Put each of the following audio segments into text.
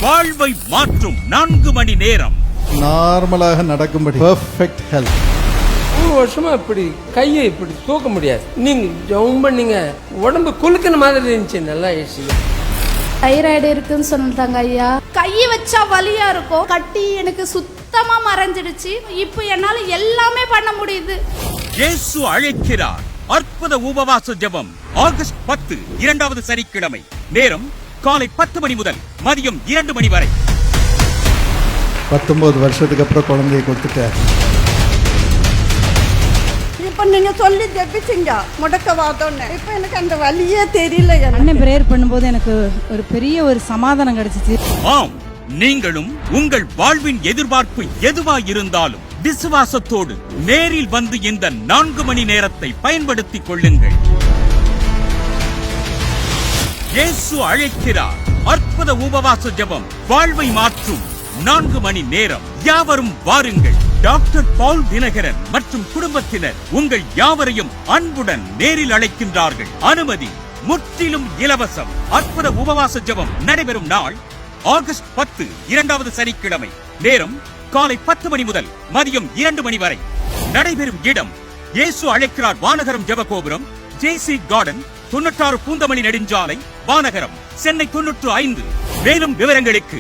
வாழ்வை மாற்றும் 4 மணி நேரம். நார்மலாக நடக்கும்படி பெர்ஃபெக்ட் ஹெல்த். 3 வருஷமா இப்படி கையை இப்படி தூக்க முடியாது. நீங்க ஜவுன் பண்ணீங்க, உடம்பு குலுக்கின மாதிரி இருந்துச்சு. நல்லா ஆயிடுச்சு. தைராய்டு இருக்குன்னு சொன்னாங்க ஐயா. கை வச்சா வலியா இருக்கும். கட்டி எனக்கு சுத்தமா மறைஞ்சிடுச்சு. இப்போ என்னால எல்லாமே பண்ண முடியுது. இயேசு அழைக்கிறார். அற்புத உபவாச ஜெபம் ஆகஸ்ட் 10 2வது சனிக்கிழமை. நேரம் காலை 10 மணி முதல் மதியம் 2 மணி வரை. 19 வருஷத்துக்கு அப்புறம் குழந்தையை கொடுத்துட்டேன். இப்ப நீங்க சொல்லி ஜெபிச்சிங்க முடக்கவாதம்னு. இப்ப எனக்கு அந்த வலியே தெரியல. அண்ணன் பிரேயர் பண்ணும்போது எனக்கு ஒரு பெரிய ஒரு சமாதானம் கிடைச்சிச்சு. ஆம், நீங்களும் உங்கள் வாழ்வின் எதிர்பார்ப்பு எதுவாய் இருந்தாலும் விசுவாசத்தோடு நேரில் வந்து இந்த 4 மணி நேரத்தை பயன்படுத்திக் கொள்ளுங்கள். இயேசு அழைக்கிறார். அற்புத உபவாச ஜெபம் வாழ்வை மாற்றும் 4 மணி நேரம். யாவரும் வாருங்கள். டாக்டர் பவுல் தினகரன் மற்றும் குடும்பத்தினர் உங்கள் யாவரையும் அன்புடன் நேரில் அழைக்கின்றார்கள். அனுமதி முற்றிலும் இலவசம். அற்புத உபவாச ஜெபம் நடைபெறும் நாள் ஆகஸ்ட் 10 2வது சனிக்கிழமை. நேரம் காலை 10 மணி முதல் மதியம் 2 மணி வரை. நடைபெறும் இடம் இயேசு அழைக்கிறார் வானகரம் ஜெபகோபுரம், ஜேசி கார்டன், 96 பூந்தமல்லி நெடுஞ்சாலை, வானகரம், சென்னை 95. மேலும் விவரங்களுக்கு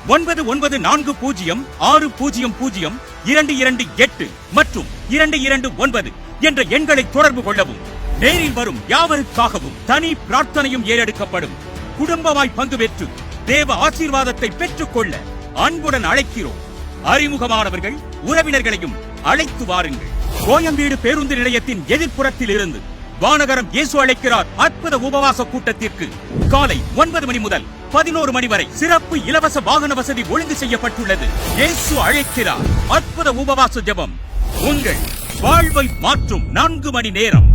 9940600228 மற்றும் 229 என்ற எண்களை தொடர்பு கொள்ளவும். நேரில் வரும் யாவருக்காகவும் தனி பிரார்த்தனையும் ஏறெடுக்கப்படும். குடும்பமாய் பங்கு பெற்று தேவ ஆசீர்வாதத்தை பெற்றுக்கொள்ள அன்புடன் அழைக்கிறோம். அறிமுகமானவர்கள் உறவினர்களையும் அழைத்து வாருங்கள். கோயம்பேடு பேருந்து நிலையத்தின் எதிர்ப்புறத்தில் இருந்து வானகரம் இயேசு அழைக்கிறார் அற்புத உபவாச கூட்டத்திற்கு காலை 9 மணி முதல் 11 மணி வரை சிறப்பு இலவச வாகன வசதி ஒழுங்கு செய்யப்பட்டுள்ளது. இயேசு அழைக்கிறார் அற்புத உபவாச ஜெபம் உங்கள் வாழ்வை மாற்றும் 4 மணி நேரம்.